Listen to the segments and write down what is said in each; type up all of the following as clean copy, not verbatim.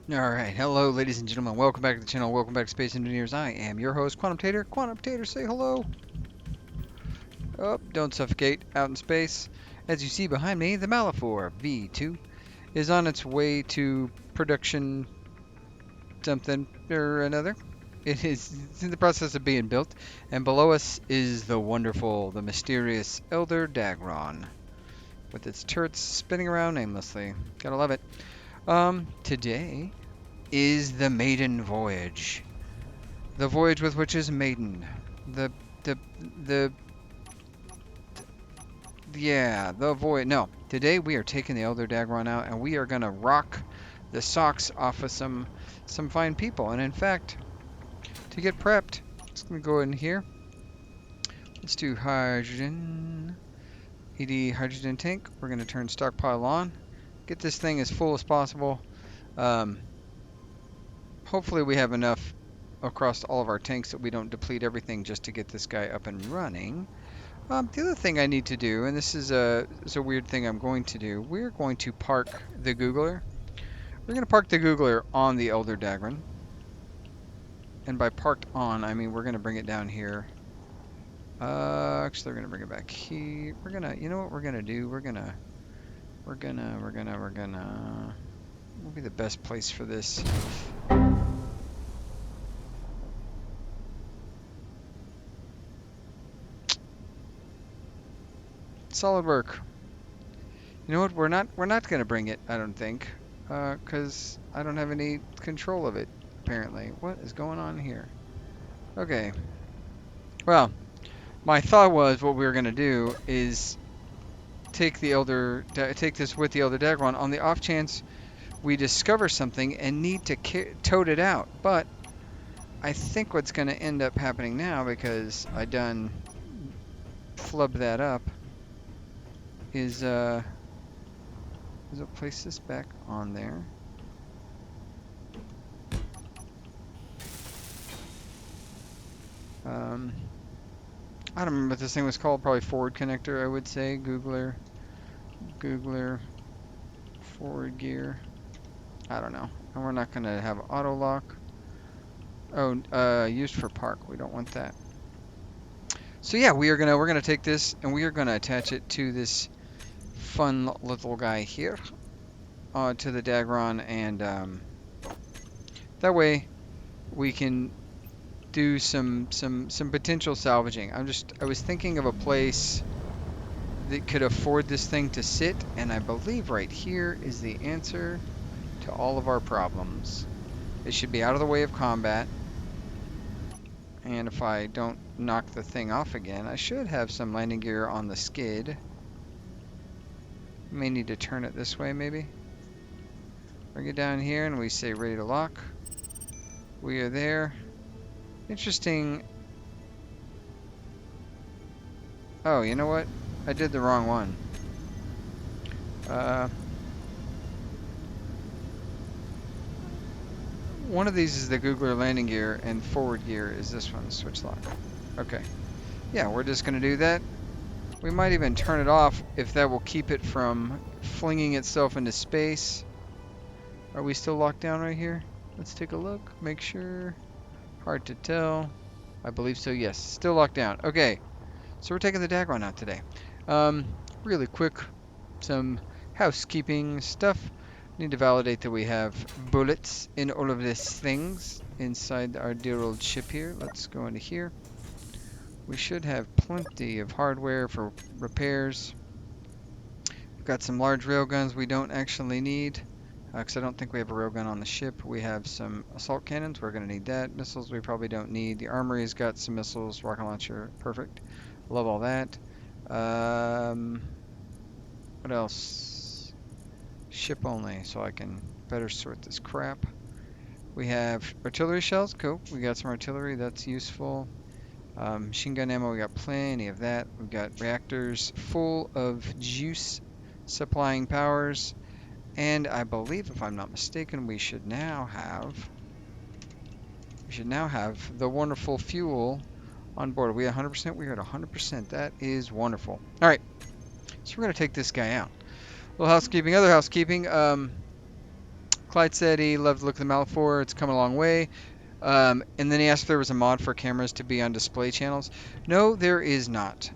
Alright, hello ladies and gentlemen, welcome back to the channel, welcome back to Space Engineers. I am your host, Quantum Tater. Quantum Tater, say hello. Oh, don't suffocate, out in space. As you see behind me, the Malafor V2 is on its way to production something or another. It's in the process of being built, and below us is the wonderful, the mysterious Elder Dagron, with its turrets spinning around aimlessly. Gotta love it. Today is the maiden voyage. The voyage with which is maiden. The, the, the, yeah, the voyage. No, today we are taking the Elder Dagron out and we are gonna rock the socks off of some fine people. And in fact, to get prepped, just gonna go in here. Let's do hydrogen, ED hydrogen tank. We're gonna turn stockpile on. Get this thing as full as possible. Um, Hopefully we have enough across all of our tanks that we don't deplete everything just to get this guy up and running. The other thing I need to do, and this is a weird thing I'm going to do, we're going to park the Googler. We're going to park the Googler on the Elder Dagron. And by parked on, I mean we're going to bring it down here. Actually, we're going to bring it back here. We're going to, you know what we're going to do? We'll be the best place for this. Solid work. You know what? We're not going to bring it, I don't think. Because I don't have any control of it, apparently. What is going on here? Okay. Well, my thought was what we were going to do is take this with the Elder Dagron on the off chance we discover something and need to tote it out. But I think what's going to end up happening now, because I done flubbed that up, is I'll place this back on there. I don't remember what this thing was called. Probably forward connector, I would say. Googler, forward gear. I don't know. And we're not going to have auto lock. Oh, used for park. We don't want that. So yeah, we're gonna take this and we are gonna attach it to this fun little guy here, to the Dagron, and that way we can do some potential salvaging. I was thinking of a place that could afford this thing to sit, and I believe right here is the answer to all of our problems. It should be out of the way of combat, and if I don't knock the thing off again, I should have some landing gear on the skid. May need to turn it this way, maybe. Bring it down here, and we say ready to lock. We are there. Interesting. Oh, you know what? I did the wrong one. One of these is the Googler landing gear, and forward gear is this one, switch lock. Okay. Yeah, we're just going to do that. We might even turn it off if that will keep it from flinging itself into space. Are we still locked down right here? Let's take a look. Make sure. Hard to tell. I believe so, yes. Still locked down. Okay. So we're taking the Dagron out today. Really quick, some housekeeping stuff. Need to validate that we have bullets in all of these things inside our dear old ship here. Let's go into here. We should have plenty of hardware for repairs. We've got some large railguns we don't actually need, because I don't think we have a railgun on the ship. We have some assault cannons. We're going to need that. Missiles we probably don't need. The armory's got some missiles. Rocket launcher. Perfect. Love all that. What else? Ship only, so I can better sort this crap. We have artillery shells. Cool. We got some artillery. That's useful. Machine gun ammo. We got plenty of that. We've got reactors full of juice supplying powers. And I believe, if I'm not mistaken, we should now have the wonderful fuel on board. Are we 100%? We are at 100%. That is wonderful. All right. So we're going to take this guy out. Little housekeeping, other housekeeping. Clyde said he loved the look of the Mallet 4. It's come a long way. And then he asked if there was a mod for cameras to be on display channels. No, there is not.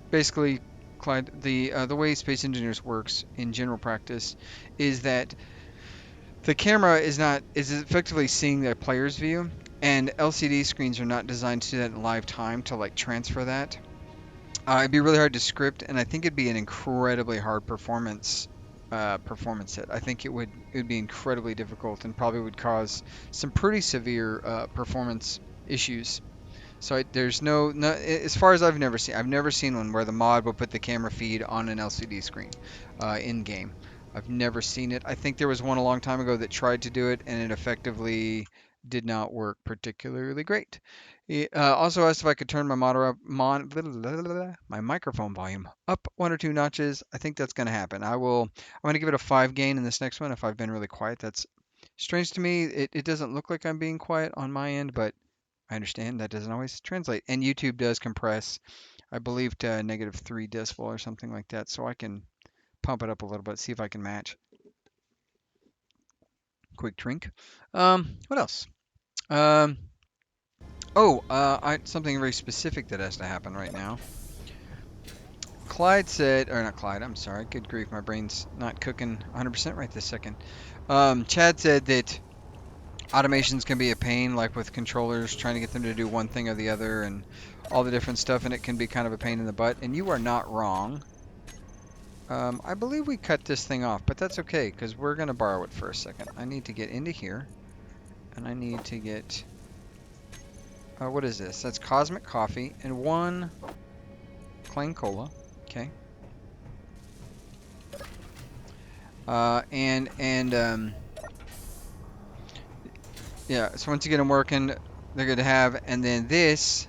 Basically, Clyde, the way Space Engineers works in general practice is that the camera is effectively seeing the player's view, and LCD screens are not designed to do that in live time to like transfer that. It'd be really hard to script, and I think it'd be an incredibly hard performance hit. I think it would be incredibly difficult and probably would cause some pretty severe performance issues. So there's no, as far as I've never seen one where the mod will put the camera feed on an LCD screen in game. I've never seen it. I think there was one a long time ago that tried to do it, and it effectively did not work particularly great. He also asked if I could turn my my microphone volume up 1 or 2 notches. I think that's going to happen. I'm going to give it a 5 gain in this next one if I've been really quiet. That's strange to me. It doesn't look like I'm being quiet on my end, but I understand that doesn't always translate. And YouTube does compress, I believe, to -3 decibel or something like that. So I can pump it up a little bit, see if I can match. Quick drink. What else? Um, something very specific that has to happen right now. Clyde said, or not Clyde, I'm sorry. Good grief, my brain's not cooking 100% right this second. Chad said that automations can be a pain, like with controllers, trying to get them to do one thing or the other and all the different stuff, and it can be kind of a pain in the butt. And you are not wrong. I believe we cut this thing off, but that's okay, because we're going to borrow it for a second. I need to get into here, and I need to get... what is this? That's Cosmic Coffee and 1 Clang Cola. Okay. Yeah, so once you get them working, they're good to have. And then this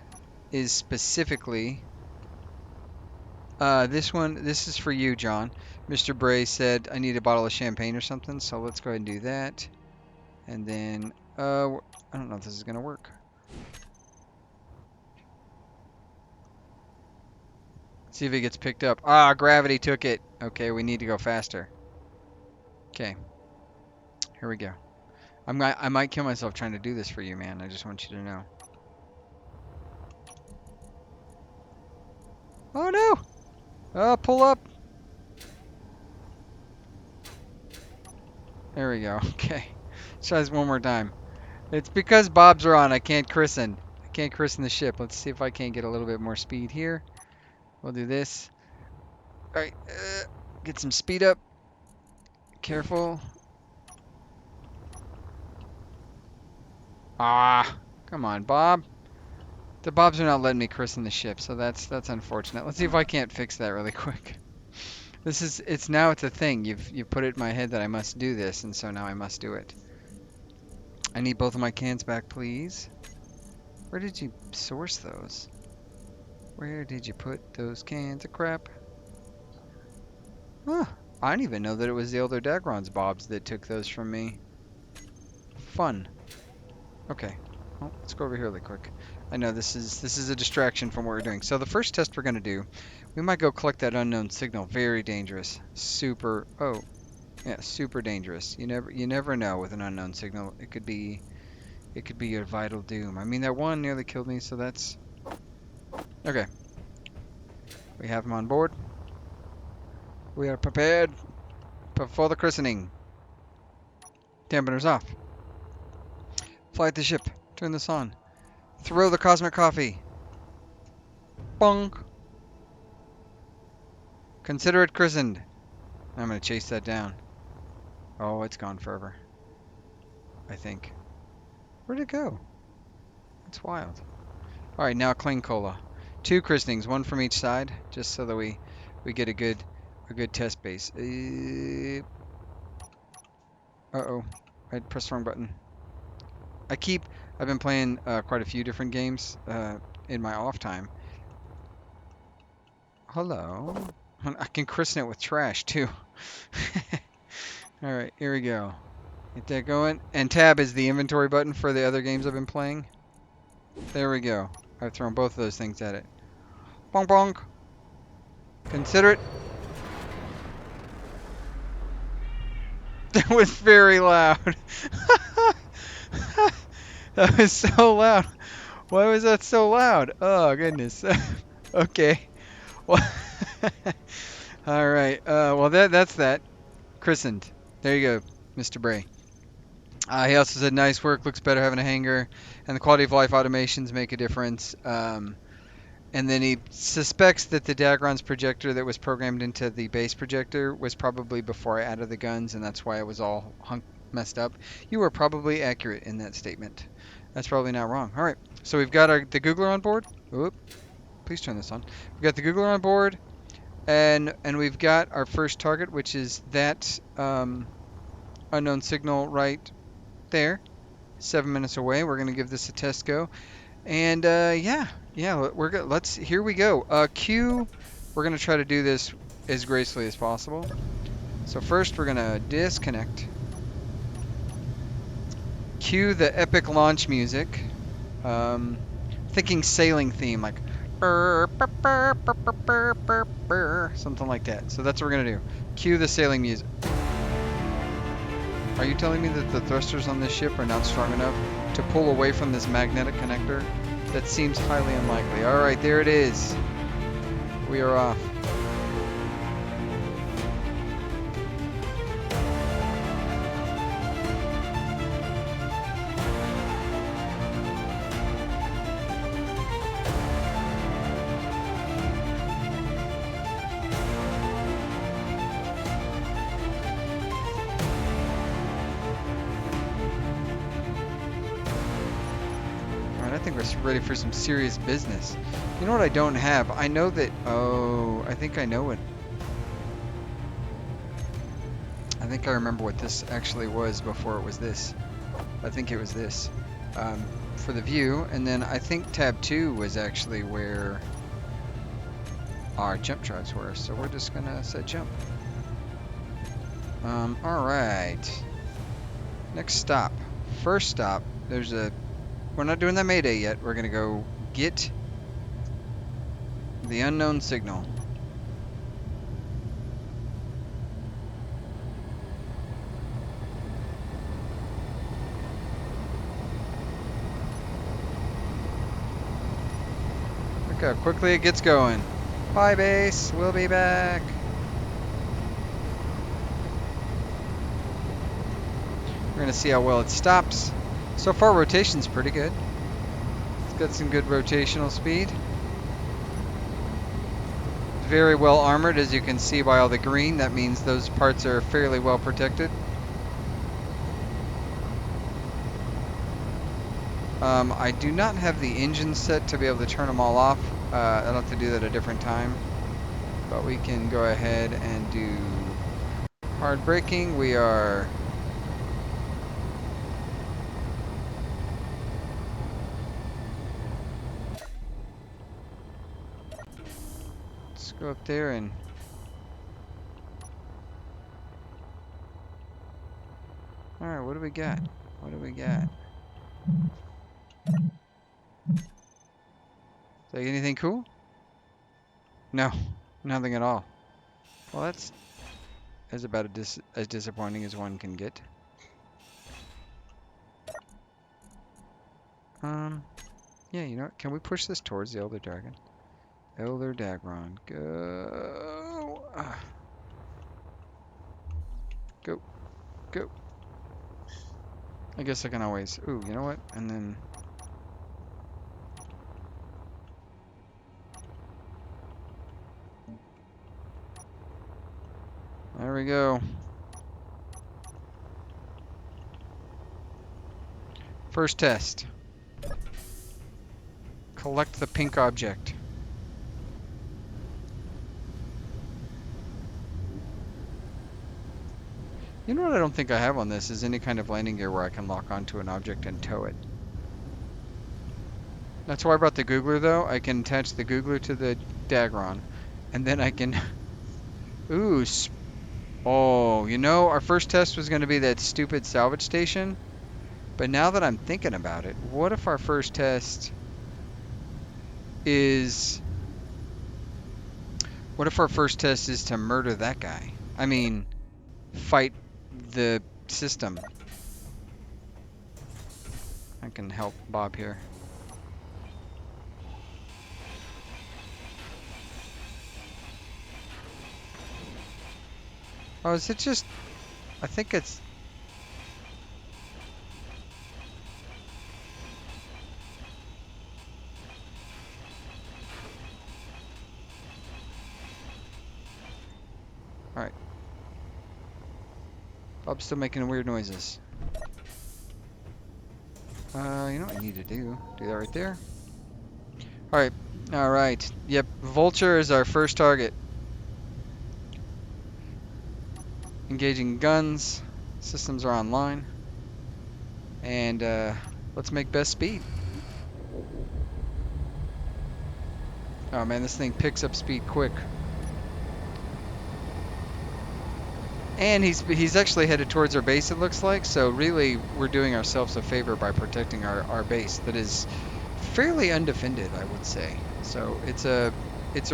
is specifically... this is for you, John. Mr. Bray said I need a bottle of champagne or something, so let's go ahead and do that. And then, I don't know if this is going to work. See if it gets picked up. Ah, gravity took it. Okay, we need to go faster. Okay, here we go. I might kill myself trying to do this for you, man. I just want you to know. Oh no! Pull up. There we go. Okay. Let's try this one more time. It's because Bob's are on. I can't christen. I can't christen the ship. Let's see if I can't get a little bit more speed here. We'll do this. All right. Get some speed up. Careful. Ah, come on, Bob. The Bobs are not letting me christen the ship, so that's unfortunate. Let's see if I can't fix that really quick. It's a thing. You've put it in my head that I must do this, and so now I must do it. I need both of my cans back, please. Where did you source those? Where did you put those cans of crap? Huh. I didn't even know that it was the older Dagron's Bobs that took those from me. Fun. Okay. Well, let's go over here really quick. I know this is a distraction from what we're doing. So the first test we're gonna do, we might go collect that unknown signal. Very dangerous. Super. Oh, yeah, super dangerous. You never know with an unknown signal. It could be your vital doom. I mean, that one nearly killed me, so that's okay. We have him on board. We are prepared for the christening. Dampeners off. Flight the ship. Turn this on. Throw the cosmic coffee. Bonk. Consider it christened. I'm going to chase that down. Oh, it's gone forever. I think. Where'd it go? That's wild. Alright, now Clang Cola. 2 christenings, 1 from each side, just so that we get a good test base. Uh-oh. I pressed the wrong button. I've been playing quite a few different games in my off time. Hello. I can christen it with trash, too. Alright, here we go. Get that going. And tab is the inventory button for the other games I've been playing. There we go. I've thrown both of those things at it. Bonk bonk. Consider it. That was very loud. That was so loud. Why was that so loud? Oh, goodness. Okay. Well, all right. Well, that's that. Christened. There you go, Mr. Bray. He also said, nice work. Looks better having a hanger. And the quality of life automations make a difference. And then he suspects that the Dagron's projector that was programmed into the base projector was probably before I added the guns, and that's why it was all messed up. You were probably accurate in that statement. That's probably not wrong. All right, so we've got the Googler on board. Oop, please turn this on. We've got the Googler on board, and we've got our first target, which is that unknown signal right there, 7 minutes away. We're gonna give this a test go. And yeah, let's here we go. Q, we're gonna try to do this as gracefully as possible. So first we're gonna disconnect. Cue the epic launch music. Thinking sailing theme, like something like that. So that's what we're gonna do. Cue the sailing music. Are you telling me that the thrusters on this ship are not strong enough to pull away from this magnetic connector? That seems highly unlikely. All right, there it is. We are off. I think we're ready for some serious business. You know what I don't have? I know that... Oh, I think I know it. I think I remember what this actually was before it was this. I think it was this. For the view, and then I think tab 2 was actually where our jump drives were. So we're just gonna set jump. Alright. Next stop. First stop, there's a... We're not doing that Mayday yet. We're going to go get the unknown signal. Look how quickly it gets going. Bye, base. We'll be back. We're going to see how well it stops. So far, rotation's pretty good. It's got some good rotational speed. Very well armored, as you can see by all the green. That means those parts are fairly well protected. I do not have the engine set to be able to turn them all off. I'll have to do that at a different time. But we can go ahead and do hard braking. We are... Go up there and all right, what do we got? What do we got? Is that anything cool? No, nothing at all. Well, that's about as disappointing as one can get. Yeah, you know what? Can we push this towards the Elder Dragon? Elder Dagron, go. Go. Go. I guess I can always... Ooh, you know what? And then... There we go. First test. Collect the pink object. You know what I don't think I have on this is any kind of landing gear where I can lock onto an object and tow it. That's why I brought the Googler, though. I can attach the Googler to the Dagron, and then I can... Ooh, oh, you know, our first test was going to be that stupid salvage station, but now that I'm thinking about it, what if our first test is... What if our first test is to murder that guy? I mean, fight the system. I can help Bob here. Oh, is it just... I think it's... Alright. Bob's still making weird noises. You know what I need to do? Do that right there. Alright. Alright. Yep. Vulture is our first target. Engaging guns. Systems are online. And let's make best speed. Oh man, this thing picks up speed quick. And he's actually headed towards our base, it looks like. So really, we're doing ourselves a favor by protecting our base that is fairly undefended, I would say. So it's a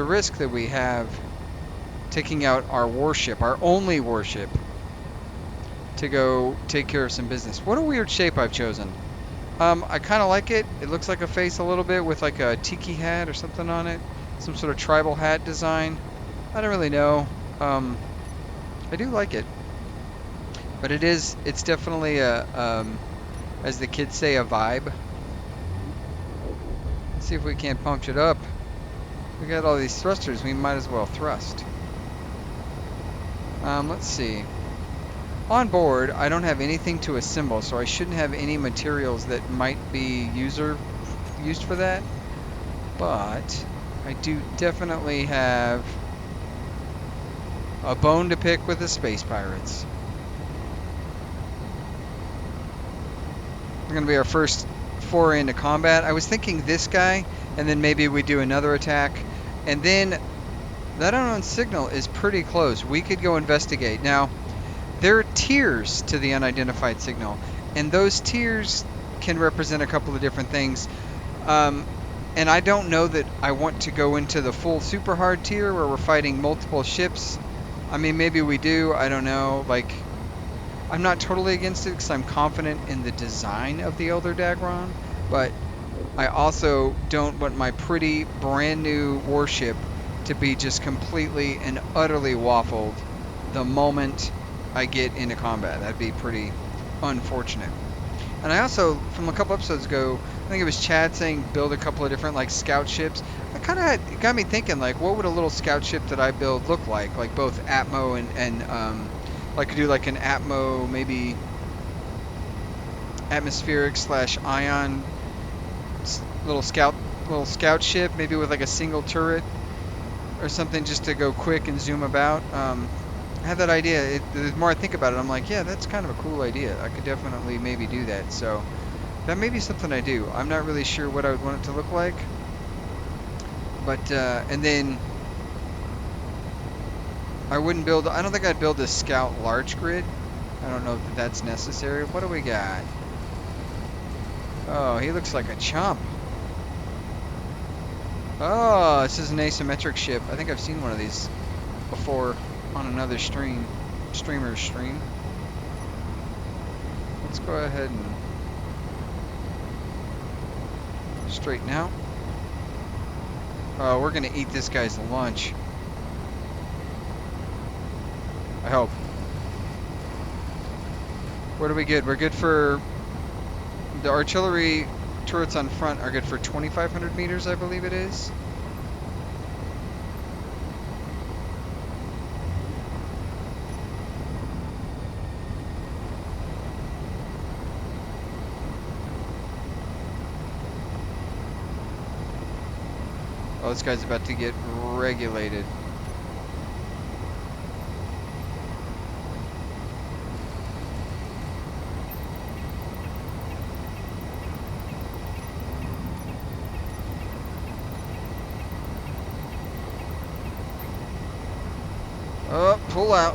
risk that we have taking out our warship, our only warship, to go take care of some business. What a weird shape I've chosen. I kind of like it. It looks like a face a little bit with like a tiki hat or something on it. Some sort of tribal hat design. I don't really know. I do like it. But it's definitely a, as the kids say, a vibe. Let's see if we can't punch it up. We got all these thrusters, we might as well thrust. Let's see. On board, I don't have anything to assemble, so I shouldn't have any materials that might be used for that. But I do definitely have a bone to pick with the space pirates. We're going to be our first foray into combat. I was thinking this guy, and then maybe we do another attack. And then that unknown signal is pretty close. We could go investigate. Now, there are tiers to the unidentified signal, and those tiers can represent a couple of different things. And I don't know that I want to go into the full super hard tier where we're fighting multiple ships. I mean, maybe we do. I don't know. Like, I'm not totally against it because I'm confident in the design of the Elder Dagron, but I also don't want my pretty brand new warship to be just completely and utterly waffled the moment I get into combat. That'd be pretty unfortunate. And I also, from a couple episodes ago, I think it was Chad saying build a couple of different like scout ships. It kind of got me thinking, like, what would a little scout ship that I build look like? Like both Atmo and like do like an Atmo, maybe atmospheric / ion little scout ship, maybe with like a single turret or something, just to go quick and zoom about. I had that idea. The more I think about it, I'm like, yeah, that's kind of a cool idea. I could definitely maybe do that. So that may be something I do. I'm not really sure what I would want it to look like. But, and then I wouldn't build, I don't think I'd build a scout large grid. I don't know if that's necessary. What do we got? Oh, he looks like a chump. Oh, this is an asymmetric ship. I think I've seen one of these before on another streamer's stream. Let's go ahead and straighten out. Oh, we're gonna eat this guy's lunch. I hope. What are we good? We're good for the artillery turrets on front are good for 2,500 meters, I believe it is. Oh, this guy's about to get regulated. Oh, pull out.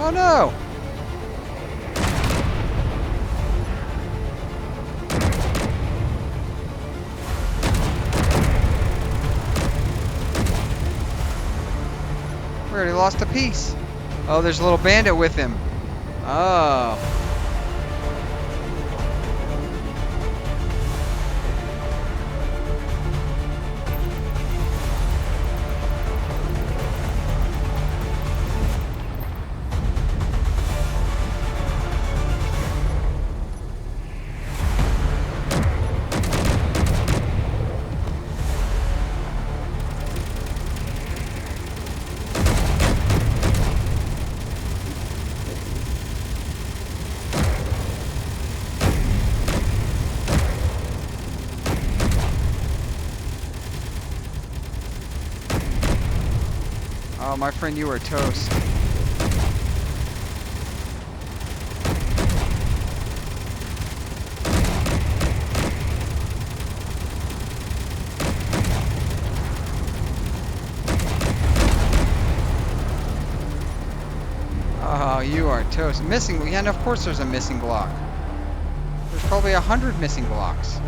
Oh no! already lost a piece. Oh, there's a little bandit with him. Oh. Oh, my friend, you are toast. Oh, you are toast. Missing, yeah, and of course there's a missing block. There's probably 100 missing blocks.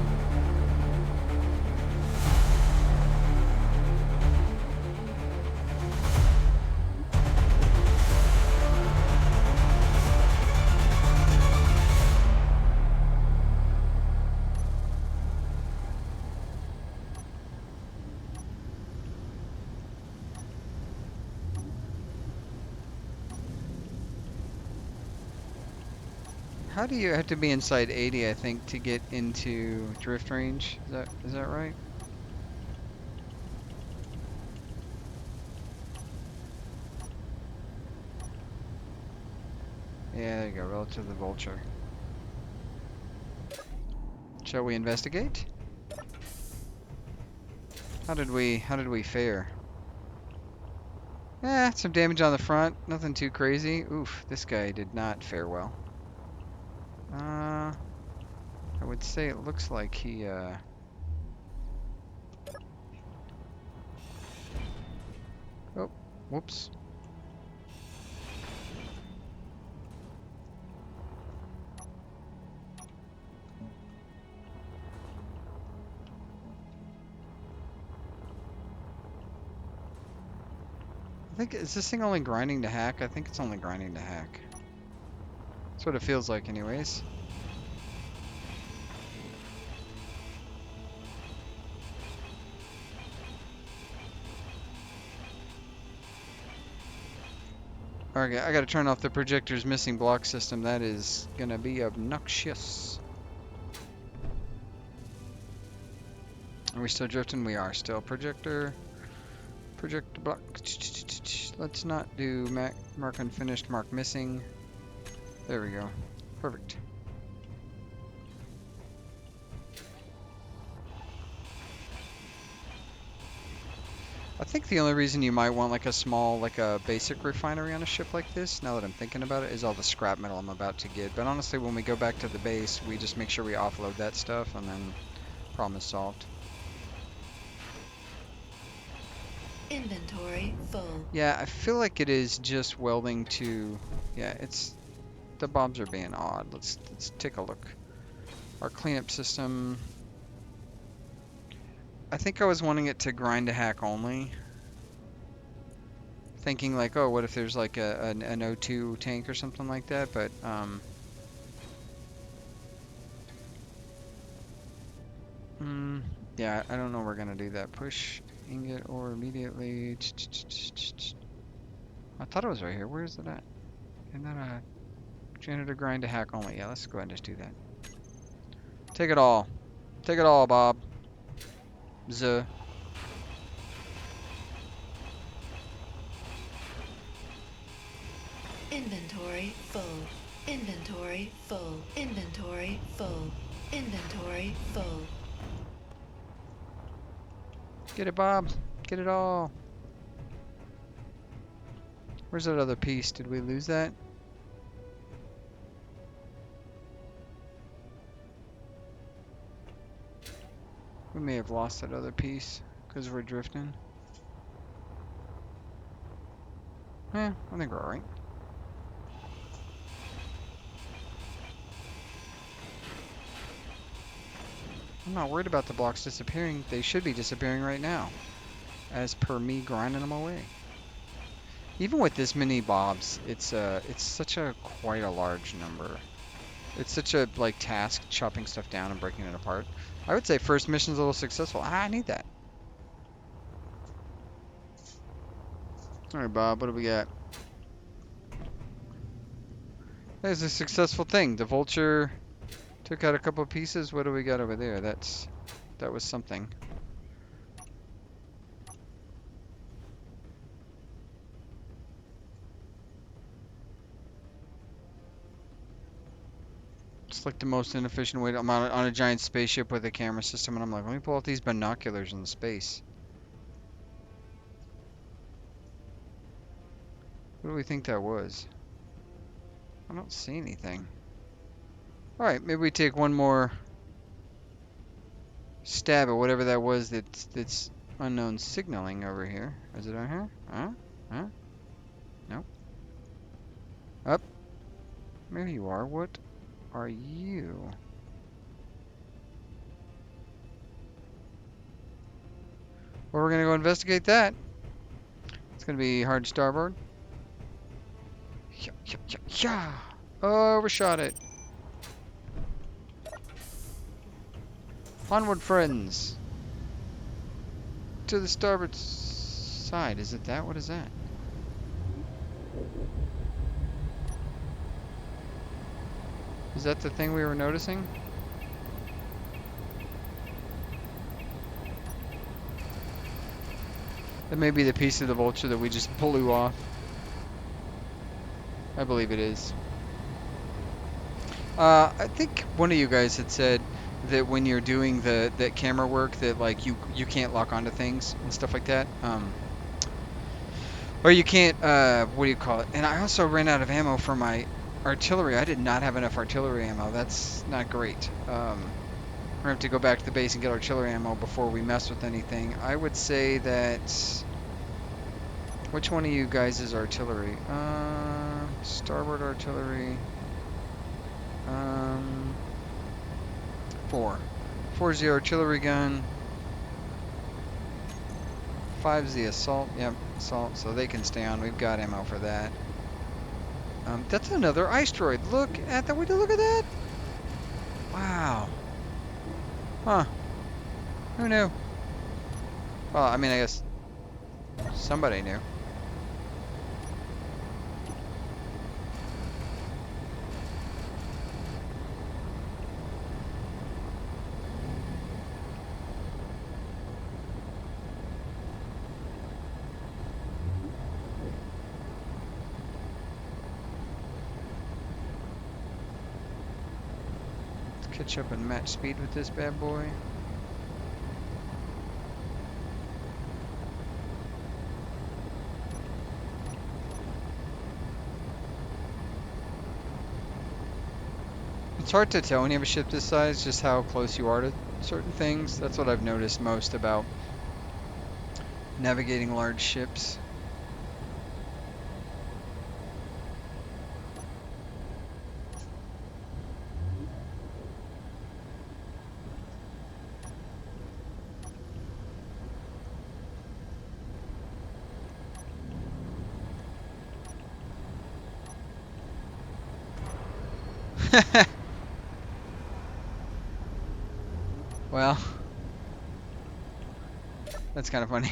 How do you have to be inside 80, I think, to get into drift range? Is that right? Yeah, there you go, relative to the vulture. Shall we investigate? How did we fare? Some damage on the front, nothing too crazy. Oof, this guy did not fare well. I would say it looks like he, oh, whoops. I think, is this thing only grinding to hack? I think it's only grinding to hack. That's what it feels like anyways. Okay, I gotta turn off the projector's missing block system. That is gonna be obnoxious. Are we still drifting? We are still. Projector block. Let's not do mark unfinished, mark missing. There we go. Perfect. I think the only reason you might want like a small, like a basic refinery on a ship like this, now that I'm thinking about it, is all the scrap metal I'm about to get. But honestly, when we go back to the base, we just make sure we offload that stuff, and then problem is solved. Inventory full. Yeah, I feel like it is just welding to, yeah, it's, the bobs are being odd. Let's take a look. Our cleanup system, I think I was wanting it to grind to hack only. Thinking like, oh, what if there's like an O2 tank or something like that, but yeah, I don't know we're gonna do that. Push ingot ore immediately. I thought it was right here. Where is it at? Isn't that a janitor grind to hack only? Yeah, let's go ahead and just do that. Take it all. Take it all, Bob. Zuh. Inventory full. Inventory full. Inventory full. Inventory full. Get it, Bob. Get it all. Where's that other piece? Did we lose that? We may have lost that other piece because we're drifting. I think we're alright. I'm not worried about the blocks disappearing. They should be disappearing right now, as per me grinding them away. Even with this many bobs, it's such a quite a large number. It's such a like task chopping stuff down and breaking it apart. I would say first mission's a little successful. Ah, I need that. All right, Bob, what do we got? There's a successful thing. The vulture took out a couple of pieces. What do we got over there? That was something. It's like the most inefficient way to, I'm on a giant spaceship with a camera system, and I'm like, let me pull out these binoculars in space. What do we think that was? I don't see anything. All right, maybe we take one more stab at whatever that was that's unknown signaling over here. Is it on here? Huh? Huh? Nope. Up. There you are. What are you? Well, we're gonna go investigate that. It's gonna be hard starboard. Yeah. Oh, overshot it. Onward, friends. To the starboard side. Is it that? What is that? Is that the thing we were noticing? That may be the piece of the vulture that we just blew off. I believe it is. I think one of you guys had said that when you're doing that camera work that like you can't lock onto things and stuff like that. Or you can't what do you call it? And I also ran out of ammo for my artillery. I did not have enough artillery ammo. That's not great. We're gonna have to go back to the base and get artillery ammo before we mess with anything. I would say that which one of you guys is artillery? Starboard artillery. 4. 4's the artillery gun. 5's the assault. Yep, assault. So they can stay on. We've got ammo for that. That's another asteroid. Look at that. Would you look at that? Wow. Huh. Who knew? Well, I mean, I guess somebody knew. Catch up and match speed with this bad boy. It's hard to tell when you have a ship this size just how close you are to certain things. That's what I've noticed most about navigating large ships. Well, that's kind of funny.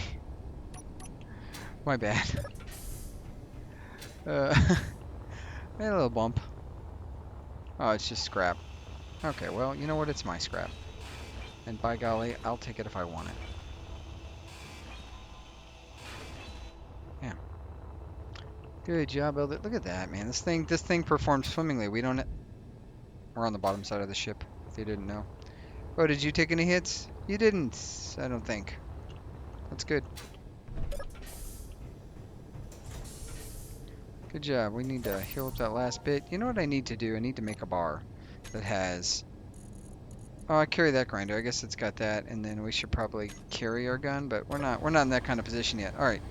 My bad. I had a little bump. Oh, it's just scrap. Okay, well, you know what? It's my scrap. And by golly, I'll take it if I want it. Yeah. Good job, Elder. Look at that, man. This thing performs swimmingly. We're on the bottom side of the ship, if you didn't know. Oh, did you take any hits? You didn't, I don't think. That's good. Good job. We need to heal up that last bit. You know what I need to do? I need to make a bar that has... Oh, I carry that grinder. I guess it's got that, and then we should probably carry our gun, but we're not in that kind of position yet. All right.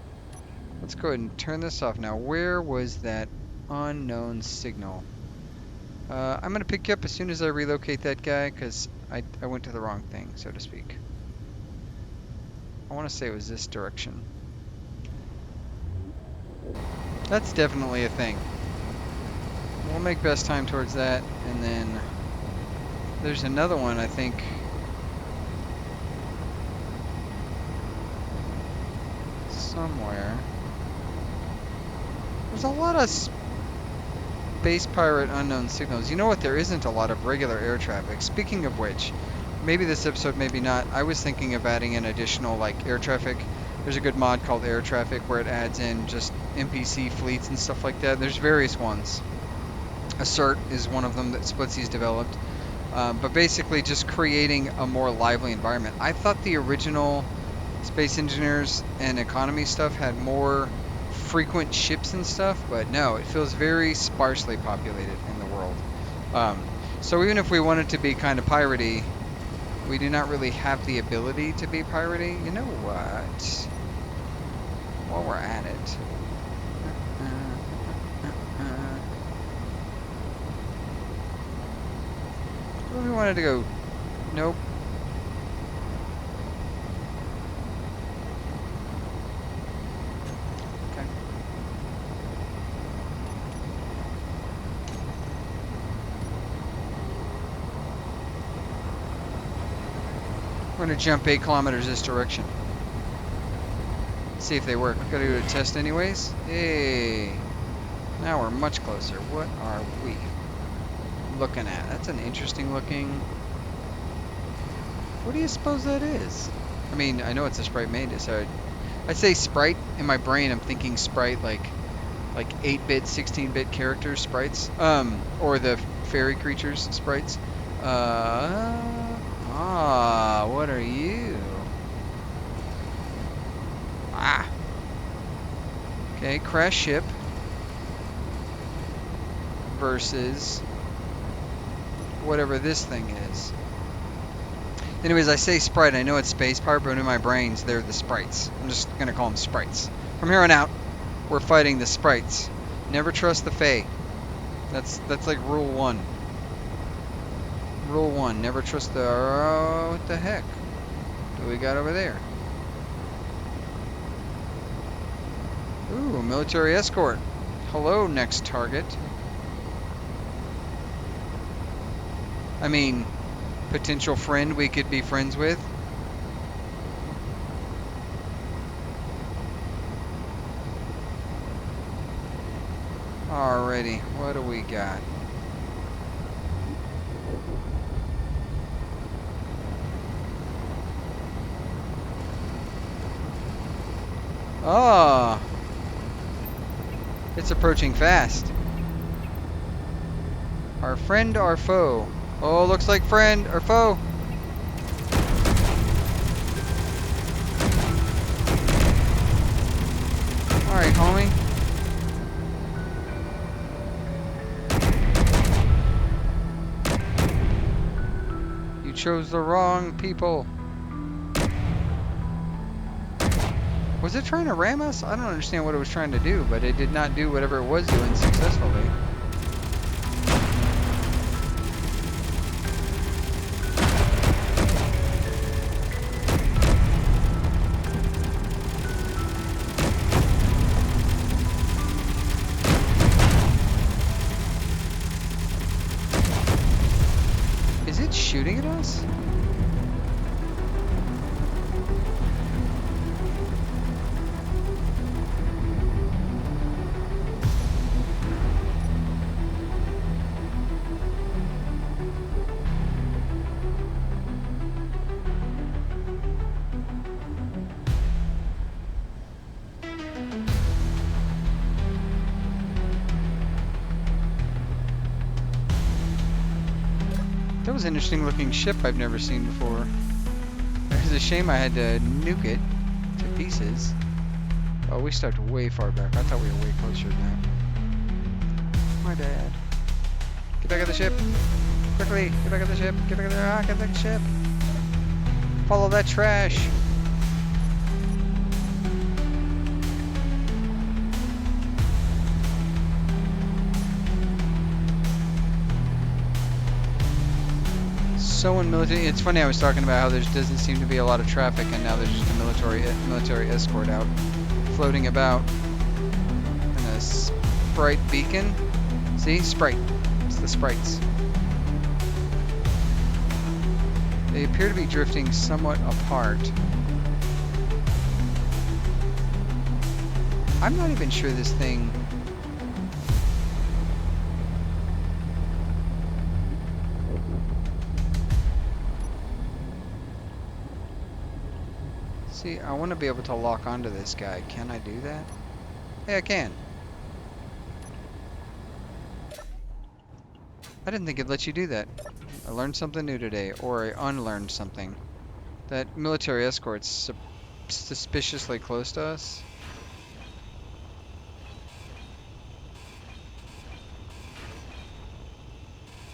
Let's go ahead and turn this off now. Where was that unknown signal? I'm going to pick you up as soon as I relocate that guy, because I went to the wrong thing, so to speak. I want to say it was this direction. That's definitely a thing. We'll make best time towards that, and then there's another one, I think. Somewhere. There's a lot of space pirate unknown signals. You know what? There isn't a lot of regular air traffic. Speaking of which, maybe this episode, maybe not. I was thinking of adding in additional like air traffic. There's a good mod called Air Traffic where it adds in just NPC fleets and stuff like that. There's various ones. Assert is one of them that Splitsy's developed. But basically just creating a more lively environment. I thought the original Space Engineers and Economy stuff had more frequent ships and stuff, but no, it feels very sparsely populated in the world. So even if we wanted to be kind of piratey, we do not really have the ability to be piratey. You know what? While we're at it. What if we wanted to go? Nope. Okay. We're gonna jump 8 kilometers this direction. See if they work. Gotta do a test anyways. Hey. Now we're much closer. What are we looking at? That's an interesting looking. What do you suppose that is? I mean, I know it's a sprite made, so I'd say sprite. In my brain, I'm thinking sprite like 8-bit, 16-bit characters, sprites, or the fairy creatures, sprites. What are you? Okay, crash ship versus whatever this thing is. Anyways, I say sprite. I know it's space pirate, but in my brains, they're the sprites. I'm just gonna call them sprites. From here on out, we're fighting the sprites. Never trust the fae. That's like rule 1. Rule 1. Never trust the. Oh, what the heck? What do we got over there? Ooh, military escort. Hello, next target. I mean, potential friend we could be friends with. Alrighty, what do we got? Oh, it's approaching fast. Our friend, our foe. Oh, looks like friend or foe. Alright, homie. You chose the wrong people. Was it trying to ram us? I don't understand what it was trying to do, but it did not do whatever it was doing successfully. Is it shooting at us? That was an interesting looking ship I've never seen before. It's a shame I had to nuke it to pieces. Oh, we stepped way far back. I thought we were way closer than that. My bad. Get back on the ship. Quickly, get back on the ship. Get back on the get back on the ship. Follow that trash. So in military, it's funny. I was talking about how there doesn't seem to be a lot of traffic, and now there's just a military escort out, floating about in a sprite beacon. See? Sprite. It's the sprites. They appear to be drifting somewhat apart. I'm not even sure this thing... See, I want to be able to lock onto this guy. Can I do that? Hey, I can. I didn't think it'd let you do that. I learned something new today, or I unlearned something. That military escort's suspiciously close to us.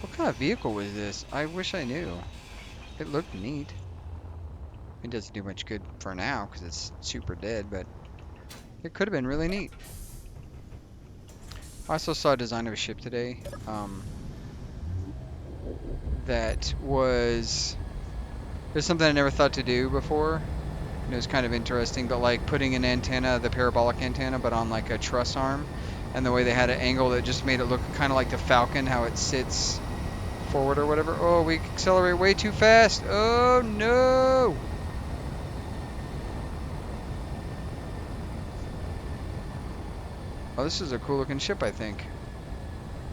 What kind of vehicle was this? I wish I knew. It looked neat. It doesn't do much good for now because it's super dead, but it could have been really neat. I also saw a design of a ship today that was... There's something I never thought to do before. And it was kind of interesting, but like putting an antenna, the parabolic antenna, but on like a truss arm. And the way they had it angled, it just made it look kind of like the Falcon, how it sits forward or whatever. Oh, we accelerate way too fast. Oh, no. Oh, this is a cool looking ship, I think.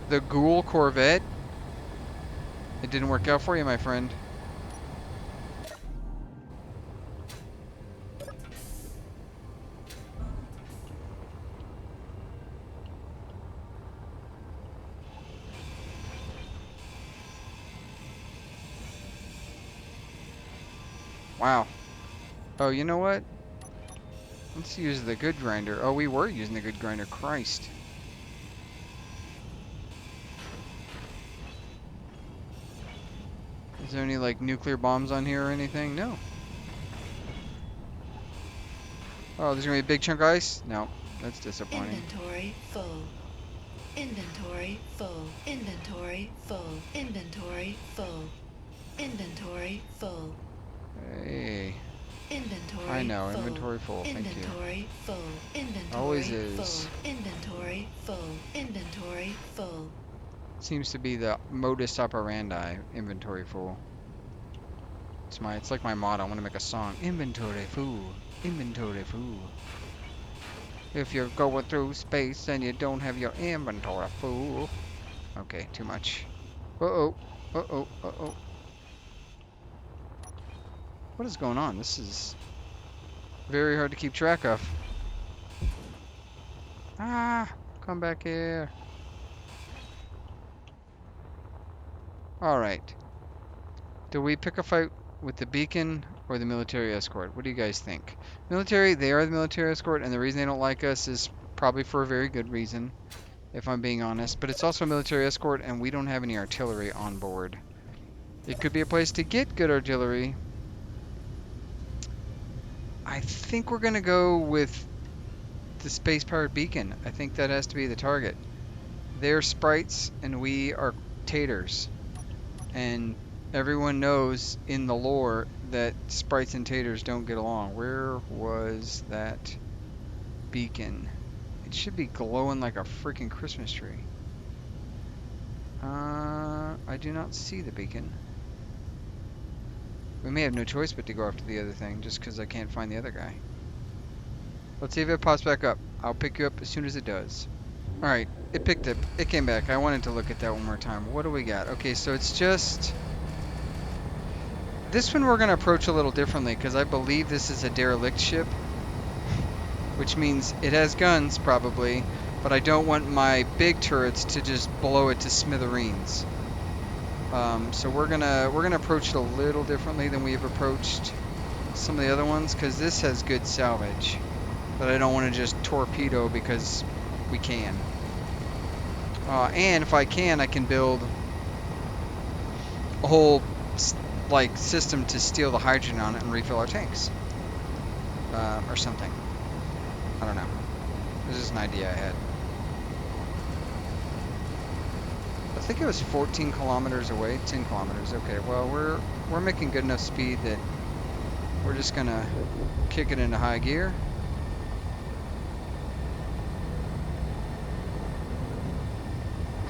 The Ghoul Corvette. It didn't work out for you, my friend. Wow. Oh, you know what? Let's use the good grinder. Oh, we were using the good grinder. Christ. Is there any, like, nuclear bombs on here or anything? No. Oh, there's gonna be a big chunk of ice? No. That's disappointing. Inventory full. Inventory full. Inventory full. Inventory full. Inventory full. Hey. Inventory I know, full. inventory full. Thank you. Inventory full. Inventory Always is. full. Inventory full. Inventory full. Seems to be the modus operandi. Inventory full. It's like my motto. I want to make a song. Inventory full. Inventory full. If you're going through space and you don't have your inventory full. Okay, too much. Uh-oh. Uh-oh. Uh-oh. What is going on? This is very hard to keep track of. Ah, come back here. Alright. Do we pick a fight with the beacon or the military escort? What do you guys think? Military, they are the military escort, and the reason they don't like us is probably for a very good reason, if I'm being honest. But it's also a military escort, and we don't have any artillery on board. It could be a place to get good artillery. I think we're going to go with the space-powered beacon. I think that has to be the target. They're sprites, and we are taters. And everyone knows in the lore that sprites and taters don't get along. Where was that beacon? It should be glowing like a freaking Christmas tree. I do not see the beacon. We may have no choice but to go after the other thing, just because I can't find the other guy. Let's see if it pops back up. I'll pick you up as soon as it does. Alright, it picked up. It came back. I wanted to look at that one more time. What do we got? Okay, so it's just... This one we're going to approach a little differently, because I believe this is a derelict ship. Which means it has guns, probably, but I don't want my big turrets to just blow it to smithereens. So we're gonna approach it a little differently than we've approached some of the other ones, because this has good salvage, but I don't want to just torpedo because we can. And if I can build a whole like system to steal the hydrogen on it and refill our tanks, or something. I don't know. This is an idea I had. I think it was 14 kilometers away. 10 kilometers. Okay, well, we're making good enough speed that we're just gonna kick it into high gear.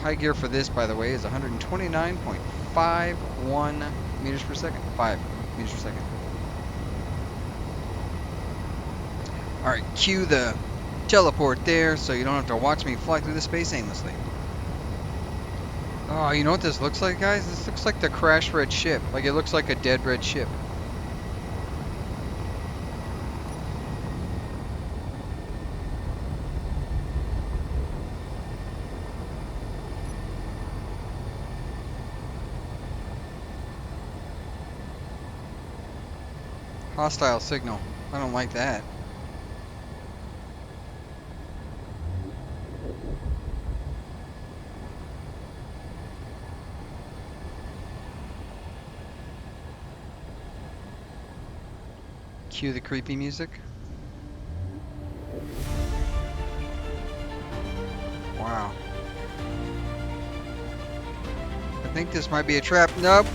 High gear for this, by the way, is 129.51 meters per second. 5 meters per second. Alright, cue the teleport there so you don't have to watch me fly through the space aimlessly. Oh, you know what this looks like, guys? This looks like the crashed red ship. Like, it looks like a dead red ship. Hostile signal. I don't like that. Cue the creepy music. Wow. I think this might be a trap. Nope.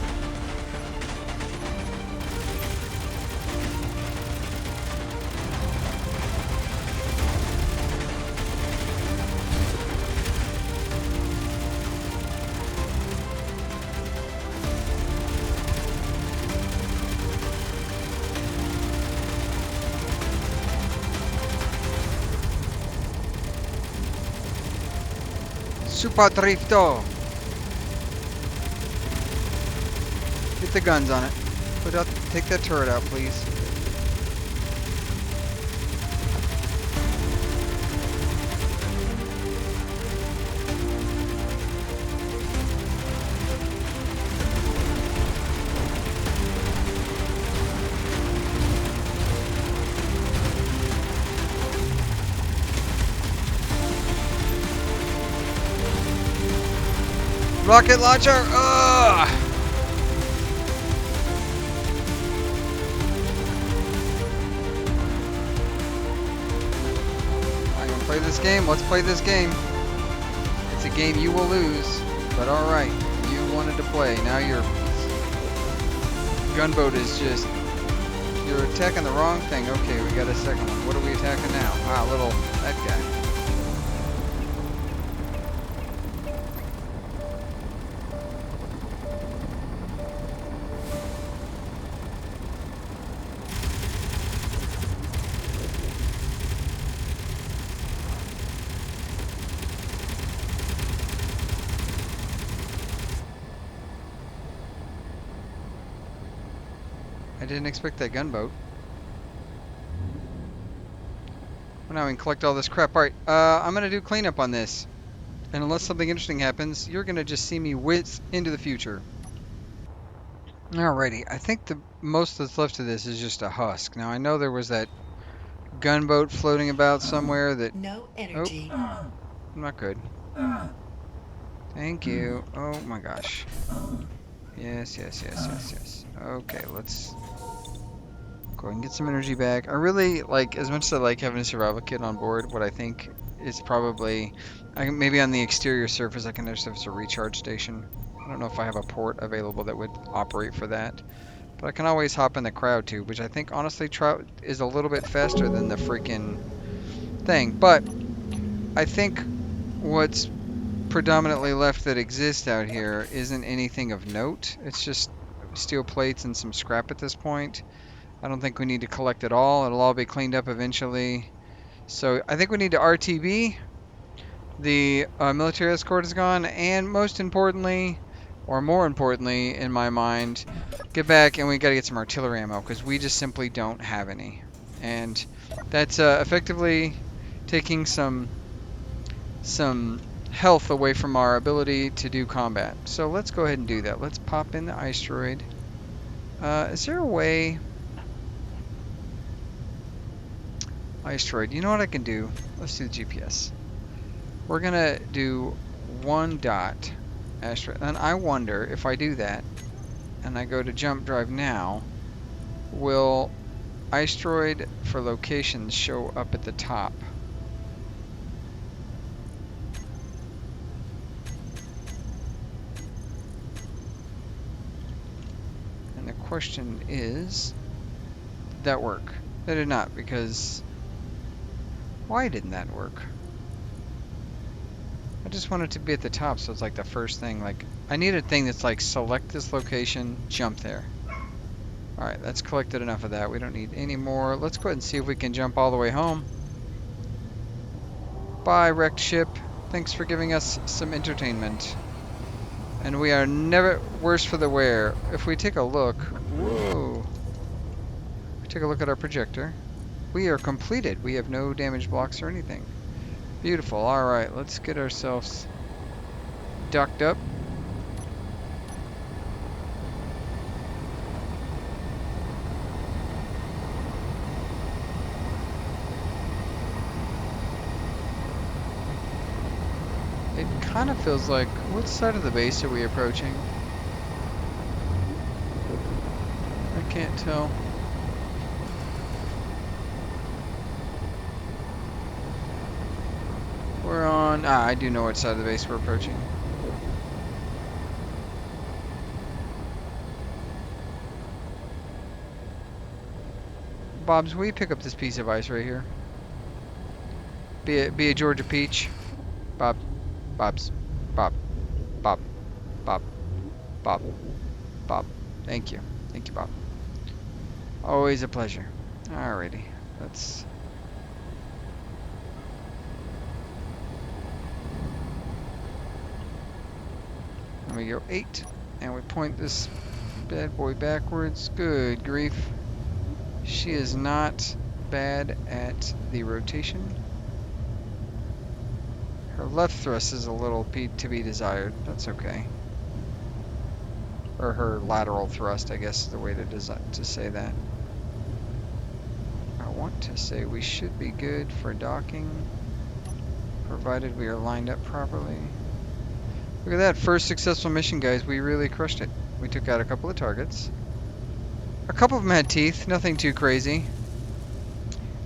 Super Drifto. Get the guns on it. Take that turret out, please. Rocket launcher! Ugh! I'm gonna play this game. Let's play this game. It's a game you will lose, but alright. You wanted to play. Now your gunboat is just... You're attacking the wrong thing. Okay, we got a second one. What are we attacking now? Ah, that guy. I didn't expect that gunboat. Well, now we can collect all this crap. Alright, I'm going to do cleanup on this. And unless something interesting happens, you're going to just see me whiz into the future. Alrighty, I think the most that's left of this is just a husk. Now, I know there was that gunboat floating about somewhere that... No energy. Oh, not good. Thank you. Oh my gosh. Yes. Okay, let's go and get some energy back. I really like, as much as I like having a survival kit on board, what I think is probably, maybe on the exterior surface I can just have a recharge station. I don't know if I have a port available that would operate for that. But I can always hop in the crowd too, which I think honestly is a little bit faster than the freaking thing. But I think what's predominantly left that exists out here isn't anything of note. It's just steel plates and some scrap at this point. I don't think we need to collect it all. It'll all be cleaned up eventually. So I think we need to RTB. The military escort is gone, and most importantly, or more importantly in my mind, get back and we got to get some artillery ammo because we just simply don't have any. And that's effectively taking some health away from our ability to do combat. So let's go ahead and do that. Let's pop in the ice droid. Is there a way... Ice droid, you know what I can do? Let's do the GPS. We're gonna do 1 dot asteroid, and I wonder if I do that and I go to jump drive now, will ice droid for locations show up at the top? And the question is, did that work? That did not, because why didn't that work? I just want it to be at the top, so it's like the first thing. Like, I need a thing that's like, select this location, jump there. Alright, that's collected enough of that. We don't need any more. Let's go ahead and see if we can jump all the way home. Bye, wrecked ship. Thanks for giving us some entertainment. And we are never worse for the wear. If we take a look, whoa. Take a look at our projector. We are completed. We have no damaged blocks or anything. Beautiful. Alright, let's get ourselves docked up. It kind of feels like, what side of the base are we approaching? I can't tell. We're on, I do know what side of the base we're approaching. Bobs, will you pick up this piece of ice right here? Be a Georgia peach. Bob. Bobs. Bob. Bob. Bob. Bob. Bob. Thank you. Thank you, Bob. Always a pleasure. Alrighty. Let's... Let me go 8. And we point this bad boy backwards. Good grief. She is not bad at the rotation. Her left thrust is a little to be desired. That's okay. Or her lateral thrust, I guess is the way to say that. I want to say we should be good for docking, provided we are lined up properly. Look at that, first successful mission, guys. We really crushed it. We took out a couple of targets. A couple of them had teeth, nothing too crazy.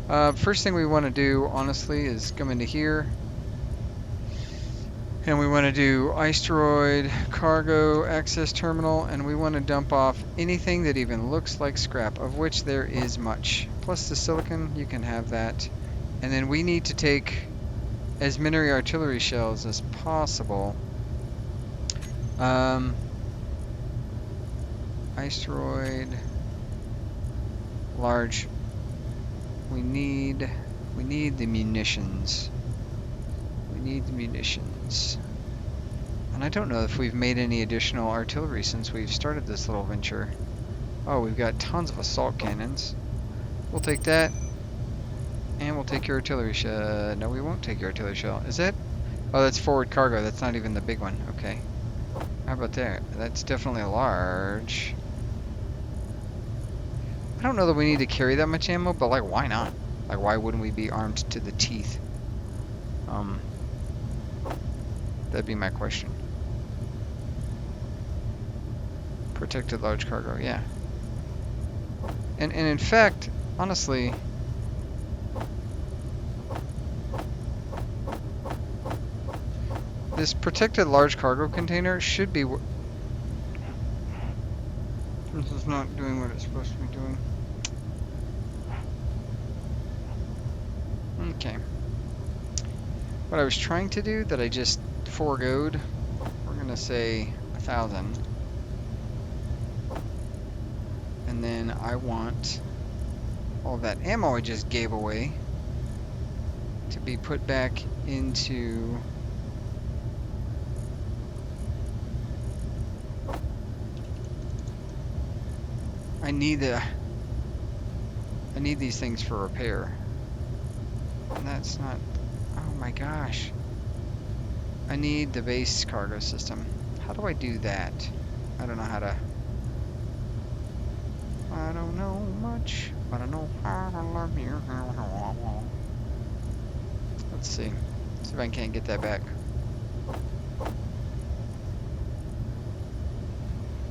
First thing we want to do, honestly, is come into here. And we want to do iceroid, cargo, access terminal, and we want to dump off anything that even looks like scrap, of which there is much. Plus the silicon, you can have that. And then we need to take as many artillery shells as possible. Iceroid, large. We need the munitions. Need the munitions. And I don't know if we've made any additional artillery since we've started this little venture. Oh, we've got tons of assault cannons. We'll take that. And we'll take your artillery shell. No, we won't take your artillery shell. Is that? Oh, that's forward cargo. That's not even the big one. Okay. How about that? That's definitely a large. I don't know that we need to carry that much ammo, but like, why not? Like, why wouldn't we be armed to the teeth? That'd be my question. Protected large cargo, yeah. And in fact, honestly, this protected large cargo container should be... This is not doing what it's supposed to be doing. Okay. What I was trying to do that I just foregoed, we're gonna say 1,000. And then I want all that ammo I just gave away to be put back into I need these things for repair. And that's not, oh my gosh. I need the base cargo system. How do I do that? I don't know how to. I don't know much, but I know how to love you. Let's see. See if I can't get that back.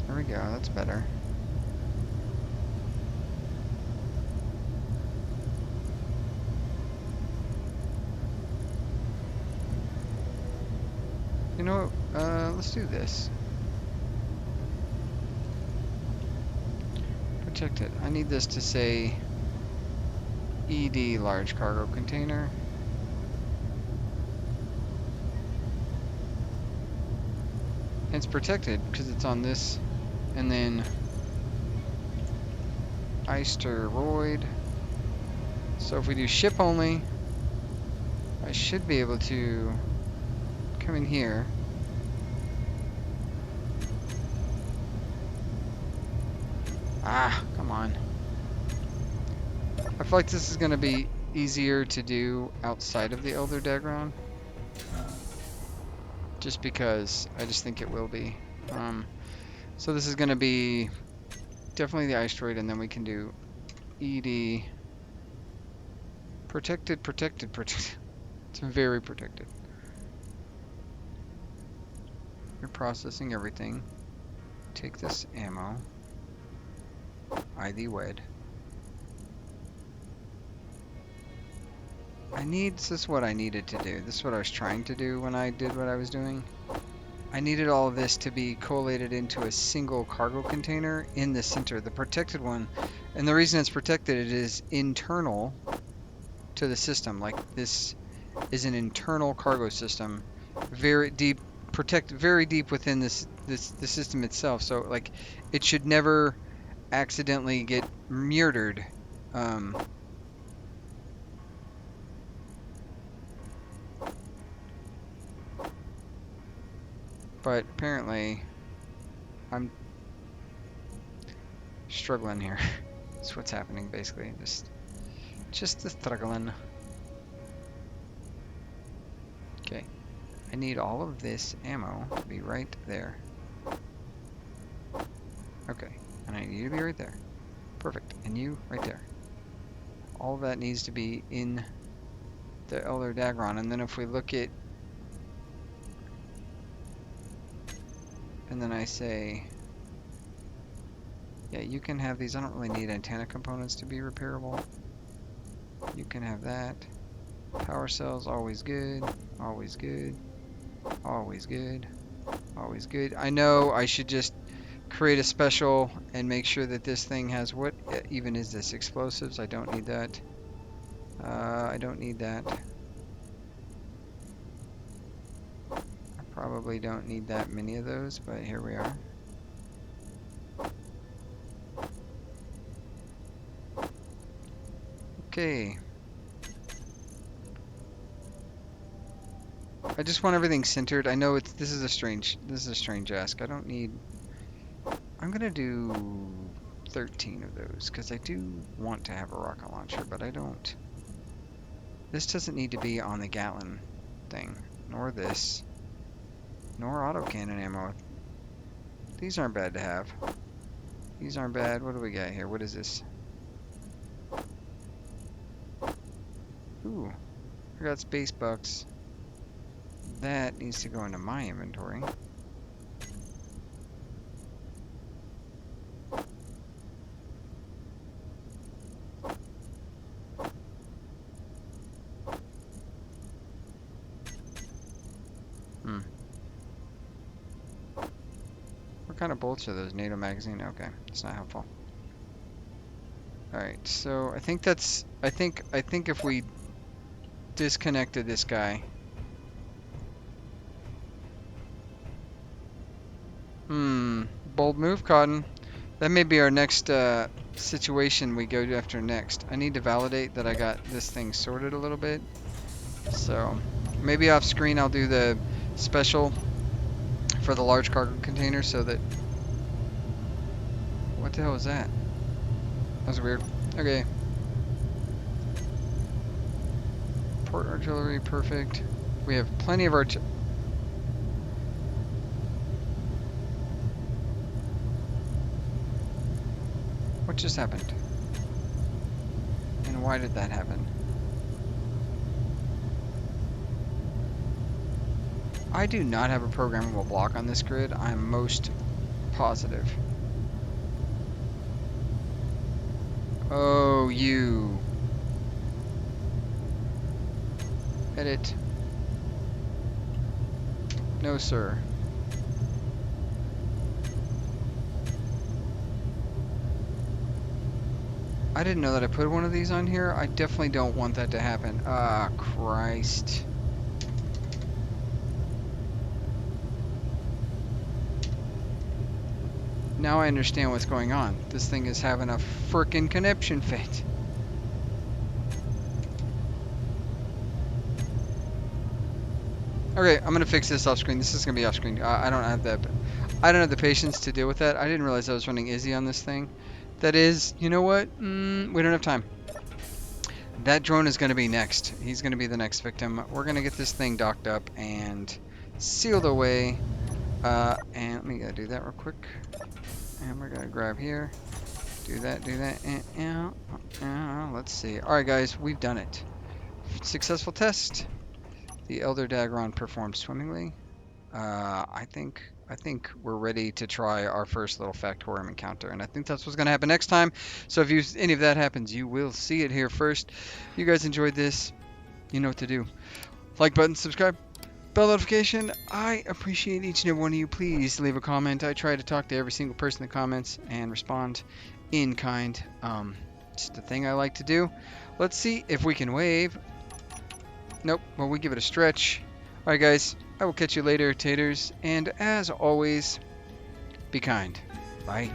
There we go, that's better. You know what? Let's do this. Protected. I need this to say ED large cargo container. It's protected because it's on this, and then Isteroid. So if we do ship only, I should be able to come in here. Ah, come on. I feel like this is going to be easier to do outside of the Elder Dagron. Just because I just think it will be. So this is going to be definitely the Isteroid, and then we can do ED. Protected, protected, protected. It's very protected. You're processing everything. Take this ammo. ID wed. This is what I needed to do. This is what I was trying to do when I did what I was doing. I needed all of this to be collated into a single cargo container in the center, the protected one. And the reason it's protected, it is internal to the system. Like, this is an internal cargo system, very deep, very deep within the system itself. So, like, it should never accidentally get murdered. But apparently, I'm struggling here. That's what's happening, basically. Just the struggling. Okay. I need all of this ammo to be right there. Okay. And I need you to be right there. Perfect. And you right there. All of that needs to be in the Elder Dagron. And then if we look at... And then I say... Yeah, you can have these. I don't really need antenna components to be repairable. You can have that. Power cells, always good. Always good. Always good. Always good. I know I should just create a special and make sure that this thing has... What even is this? Explosives? I don't need that. I don't need that. I probably don't need that many of those, but here we are. Okay. I just want everything centered. I know this is a strange ask. I don't need... I'm gonna do 13 of those because I do want to have a rocket launcher, but I don't. This doesn't need to be on the Gatlin thing, nor this, nor autocannon ammo. These aren't bad to have. These aren't bad. What do we got here? What is this? Ooh, I got space bucks. That needs to go into my inventory. What kind of bolts are those? NATO magazine? Okay, it's not helpful. Alright, so I think that's... I think if we disconnected this guy... Bold move, Cotton. That may be our next situation we go after next. I need to validate that I got this thing sorted a little bit. So, maybe off screen I'll do the special for the large cargo container so that... What the hell was that? That was weird. Okay. Port artillery, perfect. We have plenty of artillery. What just happened? And why did that happen? I do not have a programmable block on this grid. I'm most positive. Oh, you. Edit. No, sir. I didn't know that I put one of these on here. I definitely don't want that to happen. Ah, Christ. Now I understand what's going on. This thing is having a frickin' conniption fit. Okay, I'm gonna fix this off screen. This is gonna be off screen. I don't have that. I don't have the patience to deal with that. I didn't realize I was running Izzy on this thing. That is, you know what? We don't have time. That drone is gonna be next. He's gonna be the next victim. We're gonna get this thing docked up and sealed away. And let me do that real quick. And we're gonna grab here. Do that. Let's see. All right, guys, we've done it. Successful test. The Elder Dagron performed swimmingly. I think we're ready to try our first little Factorium encounter, and I think that's what's going to happen next time. So if any of that happens, you will see it here first. You guys enjoyed this, you know what to do. Like button, subscribe, bell notification. I appreciate each and every one of you. Please leave a comment. I try to talk to every single person in the comments and respond in kind. It's the thing I like to do. Let's see if we can wave. Nope. Well, we give it a stretch. All right, guys. I will catch you later, taters. And as always, be kind. Bye.